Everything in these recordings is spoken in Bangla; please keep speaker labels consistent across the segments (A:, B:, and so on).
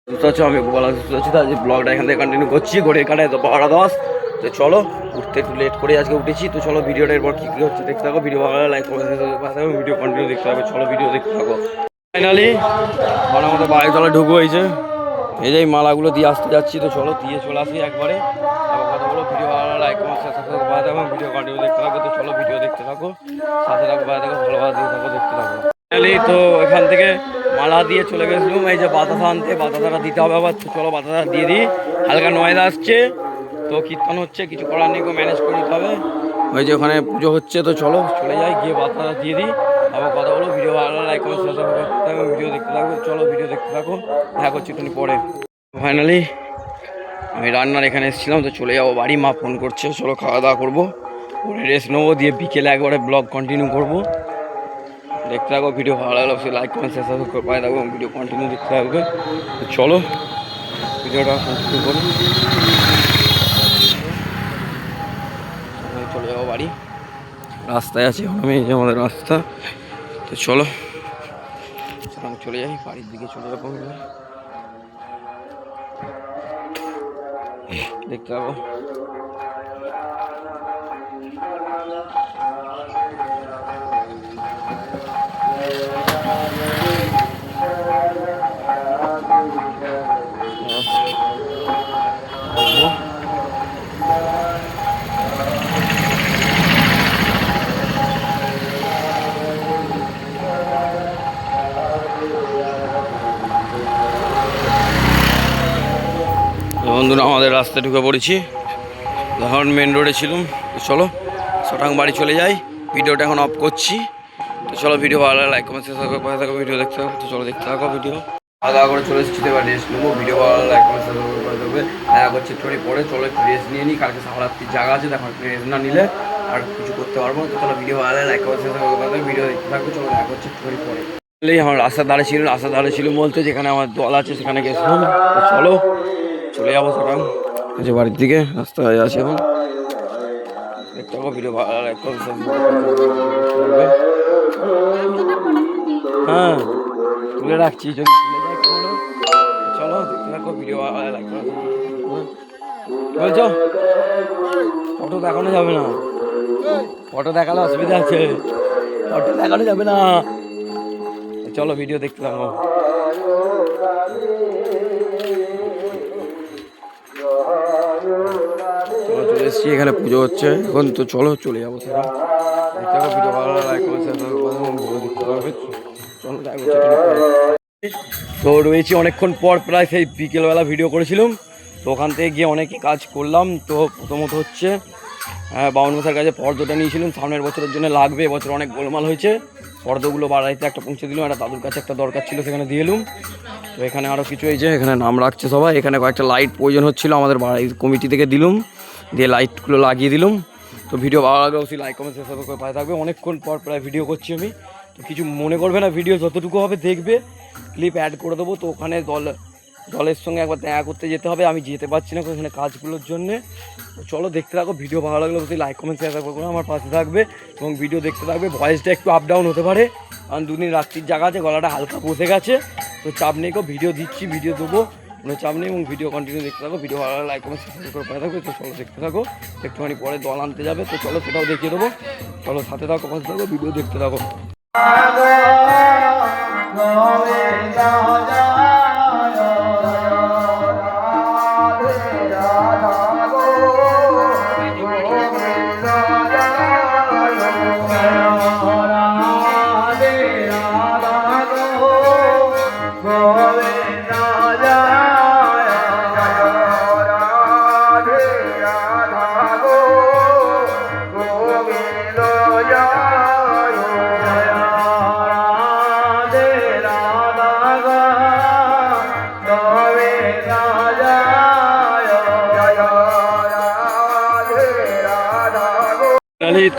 A: সুস্থ আছো, আমি বলা সুস্থ আছি। তো আজ ব্লগটা এখান থেকে কন্টিনিউ করছি। ঘড়ির কাটায় তো 12:10। তো চলো, উঠতে একটু লেট করে আজকে উঠেছি। তো চলো ভিডিওটা এরপর কী কী হচ্ছে দেখতে থাকো। ভিডিও ভালো লাইক করে ভিডিও কন্টিনিউ দেখতে হবে। চলো ভিডিও দেখতে থাকো। ফাইনালি আমার মতো বাইক তলা ঢুকবো হয়েছে। এই যে মালাগুলো দিয়ে আসতে যাচ্ছি। তো চলো দিয়ে চলে আসি একবারে। আবার কথা বলো, ভিডিও ভালো লাইক কমেন্ট সাবস্ক্রাইব থাকো, ভিডিও কন্টিনিউ দেখতে থাকো। তো চলো ভিডিও দেখতে থাকো, সাথে থাকো, বাইরে থাকো, ভালোভাবে দিয়ে থাকো, দেখতে থাকো। ফাইনালি তো এখান থেকে মালা দিয়ে চলে গেছিলাম এই যে বাতাসা আনতে। বাতাসাটা দিতে হবে আবার। তো চলো বাতাসা দিয়ে দিই। হালকা নয়েজ আসছে, তো কীর্তন হচ্ছে, কিছু করার নেই, ম্যানেজ করে দিতে হবে। ওই যে ওখানে পুজো হচ্ছে। তো চলো চলে যাই, গিয়ে বাতাসা দিয়ে দিই। আবার কথা বলো, ভিডিও ভালো লাইক কমেন্ট সাবস্ক্রাইব করতে থাকো, ভিডিও দেখতে থাকো। চলো ভিডিও দেখতে থাকো, দেখা করছি একটু পরে। ফাইনালি আমি রান্নার এখানে এসেছিলাম। তো চলে যাবো বাড়ি। মা ফোন করছে, চলো খাওয়া দাওয়া করবো, পরে রেস্ট নেবো, দিয়ে বিকেলে একবারে ব্লগ কন্টিনিউ করবো। দেখতে থাকো, ভিডিও ভালো লাগলে অবশ্যই লাইক কমেন্ট সাবস্ক্রাইব করে পাই থাকবো, ভিডিও কন্টিনিউ দেখতে থাকবে। চলো ভিডিওটা কন্টিনিউ করি। চলে যাবো বাড়ি, রাস্তায় আছি এখন আমি, এই যে আমাদের রাস্তা। তো চলো আমি চলে যাই বাড়ির দিকে, চলে যাবো দেখতে পাবো। বন্ধুরা আমাদের রাস্তায় ঢুকে পড়েছি, ধরুন মেন রোডে ছিলাম। তো চলো সটাং বাড়ি চলে যাই, ভিডিওটা এখন অফ করছি। তো চলো ভিডিও ভালো লাইক কমেন্ট সাবস্ক্রাইব করে থাকো, ভিডিও দেখতে থাকো। তো চলো দেখতে থাকো ভিডিও। খাওয়া দাওয়া করে চলে এসেছি, এবার রেস্ট নেবো। ভিডিও ভালো লাইক কমেন্ট সাবস্ক্রাইব করে থাকবে, দেখা করছি একটু পরে। চলো একটু রেস্ট নিয়ে নিই, কালকে সারারাত্রির জায়গা আছে, দেখো একটু রেস্ট না নিলে আর কিছু করতে পারবো না। তো চলো ভিডিও ভালো লাইক কমেন্ট সাবস্ক্রাইব করে থাকবে, ভিডিও দেখতে থাকো। চলো দেখা করছি একটু পরে। আমার রাস্তার ধারে ছিল, রাস্তার ধারে ছিল বলতে যেখানে আমার দল আছে সেখানে গেছিলাম। তো চলো চলে যাবো সকাল যে বাড়ির দিকে, রাস্তায় আছে এখন। দেখতে পাবো ভিডিও ভালো লাইক করবে। হ্যাঁ তুলে রাখছি, যদি তুলে যাই কোনো। চলো দেখতে থাকো, ভিডিও ভালো লাইক করবে। বলছো ফটো দেখানো যাবে না, ফটো দেখালে অসুবিধা আছে, ফটো দেখানো যাবে না। চলো ভিডিও দেখতে থাকো। চলে এসেছি, এখানে পুজো হচ্ছে এখন। তো চলো চলে যাবো সেটা দেখতে হবে। ভিডিও ভালো লাইক দেখতে হবে। চলো তো রয়েছি অনেকক্ষণ পর, প্রায় সেই বিকেলবেলা ভিডিও করেছিলাম। তো ওখান থেকে গিয়ে অনেকই কাজ করলাম। তো প্রথমত হচ্ছে বাউন মশার কাছে ফর্দটা নিয়েছিলাম, সামনের বছরের জন্য লাগবে। এবছর অনেক গোলমাল হয়েছে, ফর্দগুলো বাড়াইতে একটা পৌঁছে দিলাম। একটা দাদুর কাছে একটা দরকার ছিল, সেখানে দিয়ে এলুম। তো এখানে আরও কিছু এই যে এখানে নাম রাখছে সবাই। এখানে কয়েকটা লাইট প্রয়োজন হচ্ছিলো, আমাদের বাড়ি কমিটি থেকে দিলুম, দিয়ে লাইটগুলো লাগিয়ে দিলুম। তো ভিডিও ভালো লাগবে অবশ্যই লাইক কমেন্ট সাবস্ক্রাইব করে পায়ে থাকবে। অনেকক্ষণ পর প্রায় ভিডিও করছি আমি, তো কিছু মনে করবে না, ভিডিও যতটুকু হবে দেখবে, ক্লিপ অ্যাড করে দেবো। তো ওখানে দলের সঙ্গে একবার দেখা করতে যেতে হবে, আমি যেতে পারছি না ওখানে কাজগুলোর জন্যে। তো চলো দেখতে থাকো, ভিডিও ভালো লাগলে অবশ্যই লাইক কমেন্ট শেয়ার করে আমার পাশে থাকবে এবং ভিডিও দেখতে থাকবে। ভয়েসটা একটু আপ ডাউন হতে পারে, কারণ দুদিন রাত্রির জায়গা আছে, গলাটা হালকা বসে গেছে। তো চাপ নেই, ভিডিও দিচ্ছি, ভিডিও দেবো, কোনো চাপ নেই। এবং ভিডিও কন্টিনিউ দেখতে থাকো, ভিডিও ভালো লাগলে লাইক কমেন্ট সাবস্ক্রাইব করে পাশে থাকবে। তো চলো দেখতে থাকো, একটুখানি পরে দল আনতে যাবে। তো চলো সেটাও দেখিয়ে দেবো। চলো সাথে থাকো, পাশে থাকো, ভিডিও দেখতে থাকো।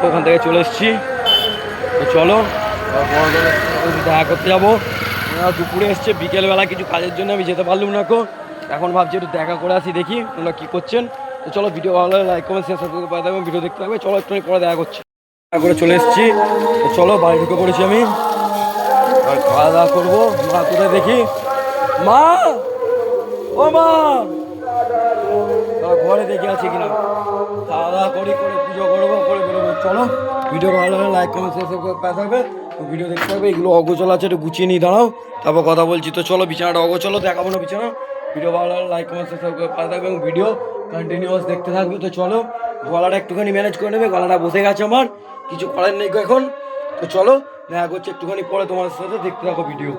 A: তো ওখান থেকে চলে এসেছি। তো চলো দেখা করতে যাবো। দুপুরে এসছে, বিকেলবেলা কিছু কাজের জন্য আমি যেতে পারলাম না। এখন ভাবছি একটু দেখা করে আসি, দেখি তোমরা কী করছেন। তো চলো ভিডিও ভালো লাগে লাইক কমেন্ট শেয়ার করতে পারে থাকবেন, ভিডিও দেখতে থাকবে। চলো একটু পরে দেখা করছি। দেখা করে চলে এসেছি। তো চলো বাড়ি ঢুকে পড়েছি আমি, আর খাওয়া দাওয়া করবো। মা কোথায় দেখি, মা ও মা ঘরে দেখে আছে কিনা, খাওয়া দাওয়া করে পুজো করবো, করে বেরোবো। চলো, ভিডিও ভালো লাগলে লাইক কমেন্ট শেয়ার করে থাকবে, ভিডিও দেখতে হবে। এগুলো অগোচল আছে, একটু গুছিয়ে নিয়ে দাঁড়াও, তারপর কথা বলছি। তো চলো, বিছানাটা অগোচলো, দেখাবো না বিছানা। ভিডিও ভালো লাগলে লাইক কমেন্ট শেয়ার করে থাকবে এবং ভিডিও কন্টিনিউয়াস দেখতে থাকবে। তো চলো, গলাটা একটুখানি ম্যানেজ করে নেবে, গলাটা বসে গেছে আমার, কিছু করার নেই এখন। তো চলো, দেখা করছে একটুখানি পরে তোমার সাথে, দেখতে থাকো ভিডিও।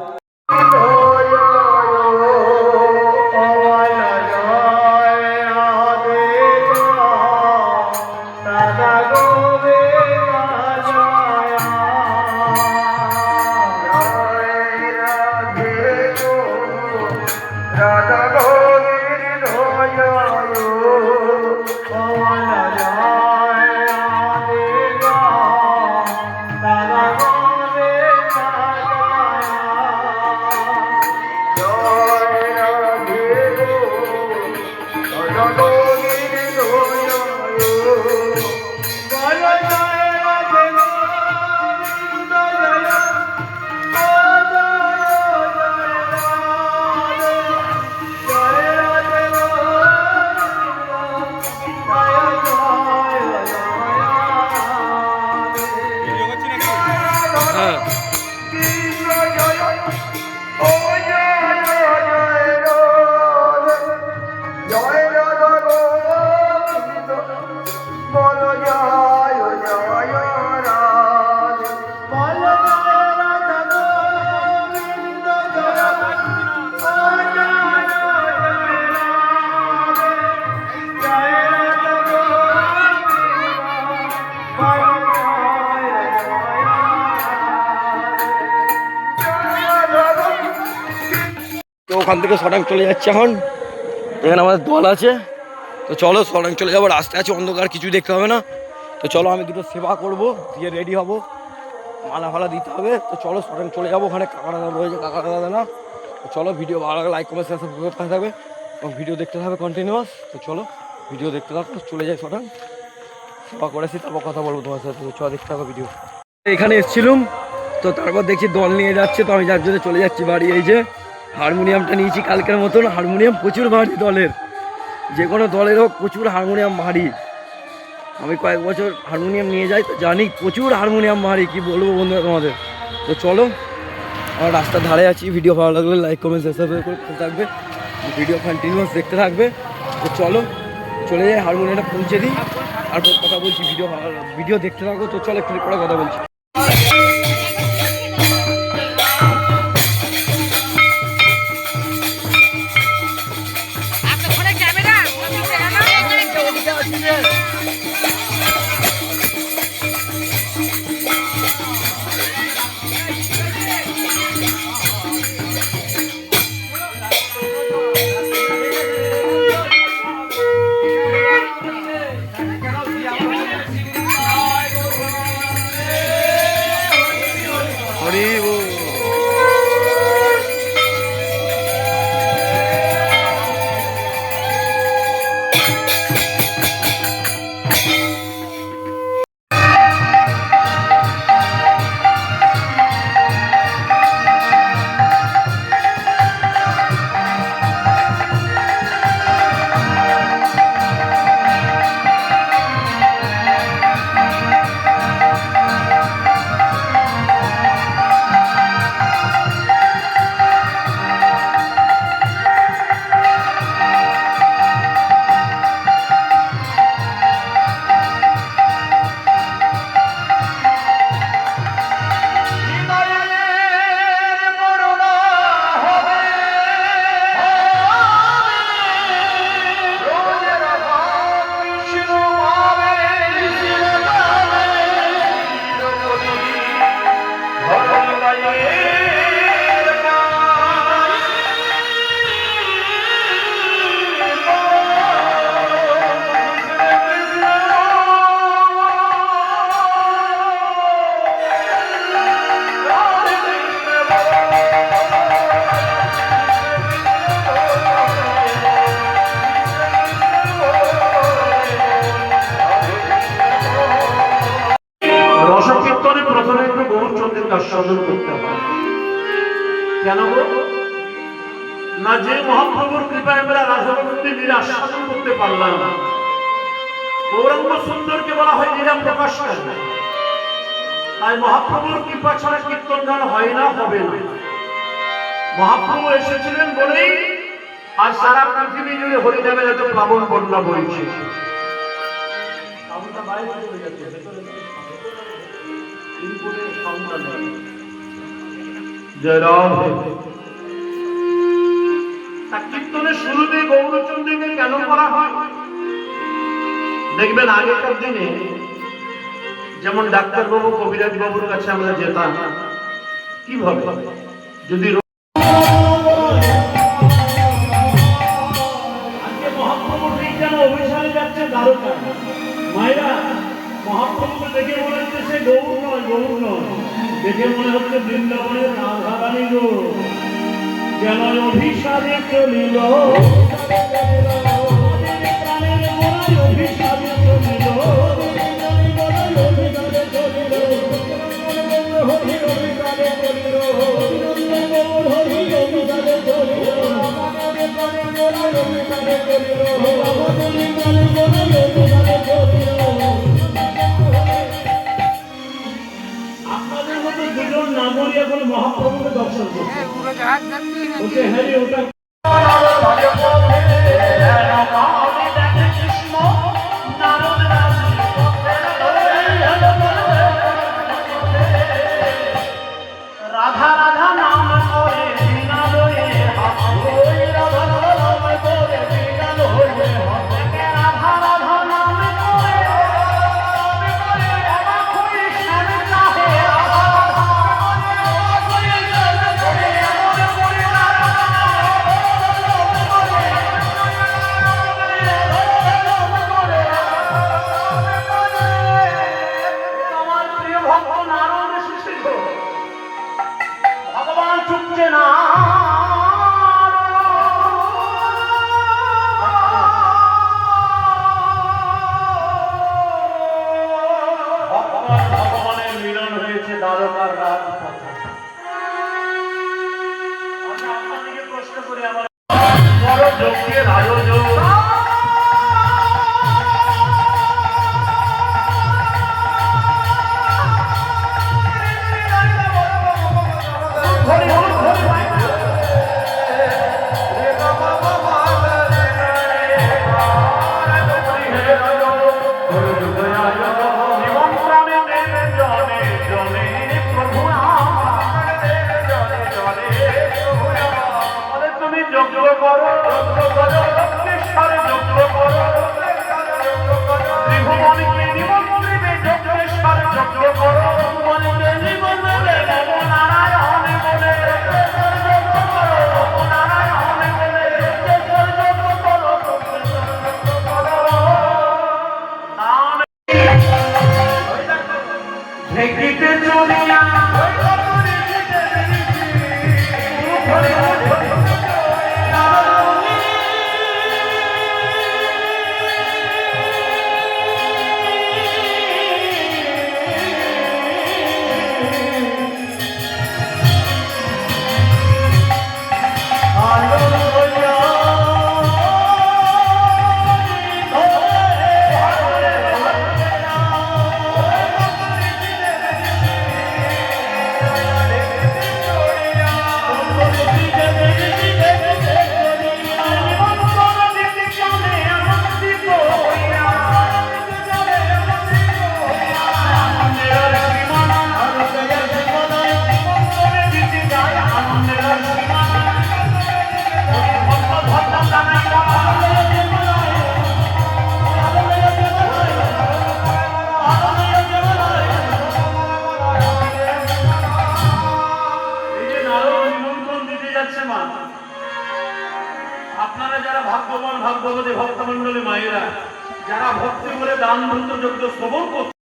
A: তো ওখান থেকে সরাং চলে যাচ্ছে এখন, এখানে আমাদের দল আছে। তো চলো, সরাং চলে যাবো, রাস্তা আছে, অন্ধকার, কিছু দেখতে হবে না। তো চলো, আমি দুটো সেবা করবো, দিয়ে রেডি হবো, মালা ফালা দিতে হবে। তো চলো, সরাং চলে যাবো, ওখানে কাকা দাদা রয়েছে, কাকা দাদা না। তো চলো, ভিডিও ভালো লাগে লাইক কমেন্ট শেয়ার করতে থাকবে এবং ভিডিও দেখতে থাকবে কন্টিনিউয়াস। তো চলো, ভিডিও দেখতে থাকো, চলে যাই সরাং, সেবা করেছি, তারপর কথা বলবো তোমার সাথে। তো চলো, দেখতে থাকো ভিডিও। এখানে এসেছিলাম, তো তারপর দেখছি দল নিয়ে যাচ্ছে, তো আমি যার জন্য চলে যাচ্ছি বাড়ি। এই যে হারমোনিয়ামটা নিয়েছি কালকের মতন, হারমোনিয়াম প্রচুর ভারী দলের, যে কোনো দলের হোক প্রচুর হারমোনিয়াম ভারী। আমি কয়েক বছর হারমোনিয়াম নিয়ে যাই, তো জানি প্রচুর হারমোনিয়াম ভারী, কি বলবো বন্ধুরা তোমাদের। তো চলো, আমার রাস্তার ধারে আছি, ভিডিও ভালো লাগলে লাইক কমেন্ট সাবস্ক্রাইব করতে থাকবে, ভিডিও কন্টিনিউয়াস দেখতে থাকবে। তো চলো, চলে যাই, হারমোনিয়ামটা পৌঁছে দিই, তারপর কথা বলছি। ভিডিও দেখতে থাকো। তো চলো, একটু পরে কথা বলছি।
B: দর্শন করতে হয়। কেন গো? আর যে মহাপ্রভুর কৃপায় আমরা রাধাভক্তি লীলা আস্বাদন করতে পারলাম না। গৌরাঙ্গ সুন্দরকে বলা হয় লীলা প্রকাশকার। তাই মহাপ্রভুর কৃপা ছাড়া কীর্তন গান হয় না, হবে না। মহাপ্রভু এসেছিলেন বলেই আর সারা পৃথিবী জুড়ে হরিনামের এত প্লাবন বন্যা বইছে। কীর্তনের শুরুতে গৌরচন্দ্রীকে কেন করা হয়? দেখবেন আগেকার দিনে যেমন ডাক্তারবাবু কবিরাজ বাবুর কাছে আমরা যেতাম, কিভাবে যদি অভিশাপে যাচ্ছে দ্বারকা, মায়েরা মহাপ্রভুকে দেখে মনে হচ্ছে সে গৌর নয়, গৌর নয়, দেখে মনে হচ্ছে বৃন্দাবনের রাধারানী গো। কেন অভিশাপে চলিল, অভিশাপে চলিল, আপনাদের মতো দুজন নাগরী এখন মহাপ্রভুকে দর্শন করছে। হ্যাঁ ওটা রাধা রাধা নাম করে বিনা লয়ে রাধা রাধা নাম করে বিনা লয়ে রাধা রাধা নাম করে আমার প্রিয় ভক্ত নারদ এসেছিল, ভগবান চুপছে না। ভগবানের মিলন হয়েছে দ্বারকার রাজপথে। আপনাদেরকে প্রশ্ন করে আমার বড় যজ্ঞের আয়োজন, আপনারা যারা ভাগ্যবান ভাগ্যবতী ভক্তমণ্ডলী মায়েরা যারা ভক্তি করে দান ধর্ম যজ্ঞ শ্রবণ করছে,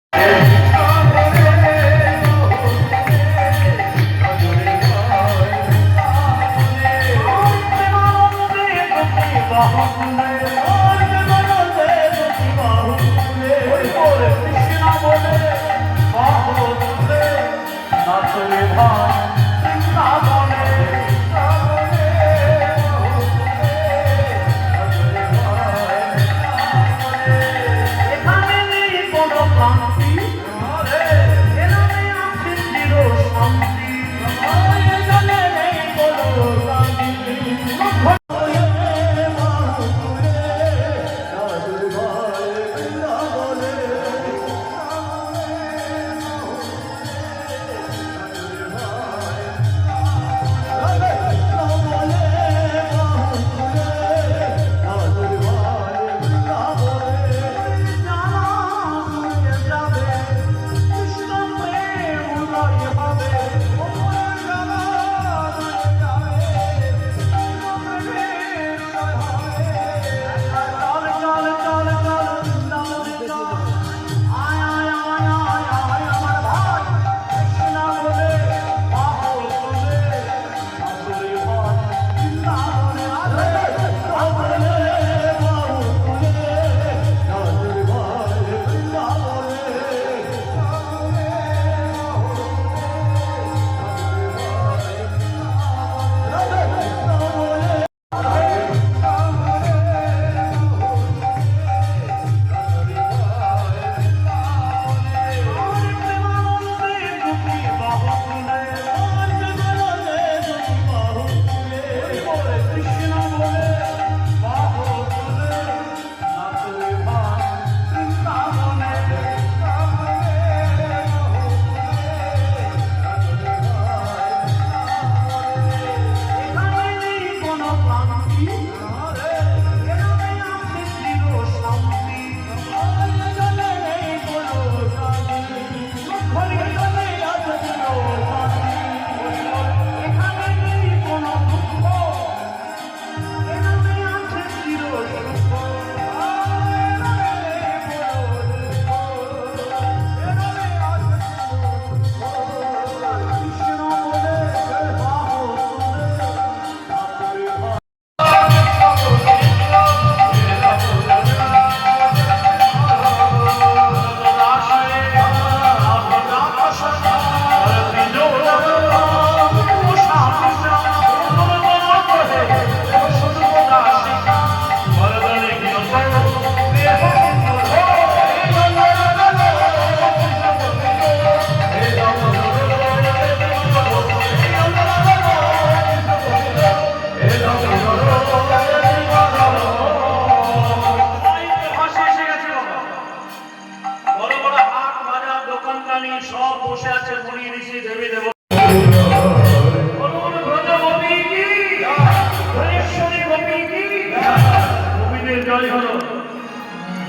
B: বিজয় হলো।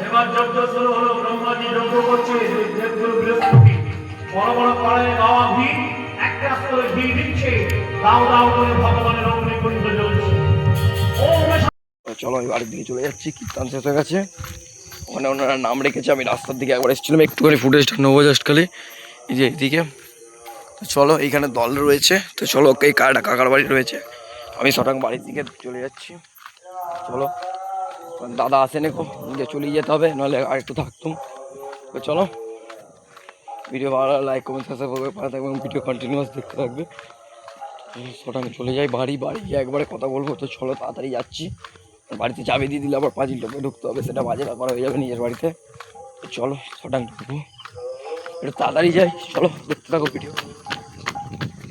B: এবার যজ্ঞ শুরু হলো, ব্রহ্মাজি যজ্ঞ করছে, দেবগুরু বৃহস্পতি বড় বড় কড়াইয়ে গাওয়া ঘি এক গ্লাস করে ঘি দিচ্ছে, দাও দাও করে ভগবানের অগ্নিকুণ্ড জ্বলছে।
A: চলো আমি বাড়ির দিকে চলে যাচ্ছি, কীর্তন শেষ হয়ে গেছে, ওখানে ওনারা নাম রেখেছে। আমি রাস্তার দিকে একবার এসেছিলাম, একটুখানি ফুটেজটা নেবো জাস্ট খালি, এই যে এইদিকে। তো চলো এইখানে দল রয়েছে, তো চলো এই কাকার বাড়ি রয়েছে, আমি শটাং বাড়ির দিকে চলে যাচ্ছি। চলো দাদা আসেনি, যে চলেই যেতে হবে, নাহলে আর একটু থাকতাম। তো চলো ভিডিও ভালো লাইক কমেন্ট সাবস্ক্রাইব করে থাকবে এবং ভিডিও কন্টিনিউয়াস দেখতে থাকবে। শটাং চলে যাই বাড়ি গিয়ে একবারে কথা বলবো। তো চলো তাড়াতাড়ি যাচ্ছি, বাড়িতে চাবি দিয়ে দিলে আবার পাঁচিল টোপে ঢুকতে হবে, সেটা বাজে ব্যাপার হয়ে যাবে নিজের বাড়িতে। তো চলো শটাং ঢুকবো, একটু তাড়াতাড়ি যাই। চলো দেখতে থাকো ভিডিও,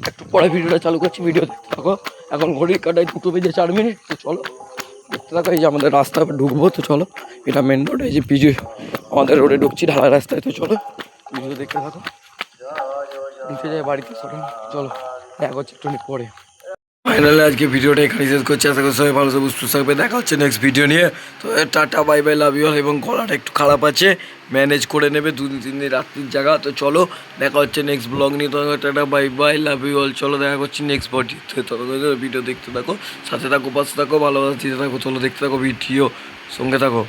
A: একটু পরে ভিডিওটা চালু করছি, ভিডিও দেখতে থাকো। এখন ঘড়ির কাটায় 2:04। তো চলো দেখতে থাকো। এই যে আমাদের রাস্তা ঢুকবো, তো চলো এটা মেন রোড, এই যে পিছু আমাদের রোডে ঢুকছি ঢালাই রাস্তায়। তো চলো ভিডিও দেখতে থাকো, দেখতে যাই বাড়িতে শটাং। চলো দেখা হচ্ছে একটু পরে। ফাইনালি আজকে ভিডিওটা এখানে শেষ করছি, আশা করি সবাই ভালো সুস্থ থাকবে, দেখা হচ্ছে নেক্সট ভিডিও নিয়ে। তো tata bye bye, love you all. এবং গলাটা একটু খারাপ আছে, ম্যানেজ করে নেবে, 2-3 দিন রাত্রির জায়গা। তো চলো দেখা হচ্ছে নেক্সট ব্লগ নিয়ে, তো tata bye bye, love you all. চলো দেখা করছি নেক্সট ভিডিও দেখতে থাকো, সাথে থাকো, পাশে থাকো, ভালোবাসা দিতে থাকো। চলো দেখতে থাকো ভিডিও, সঙ্গে থাকো।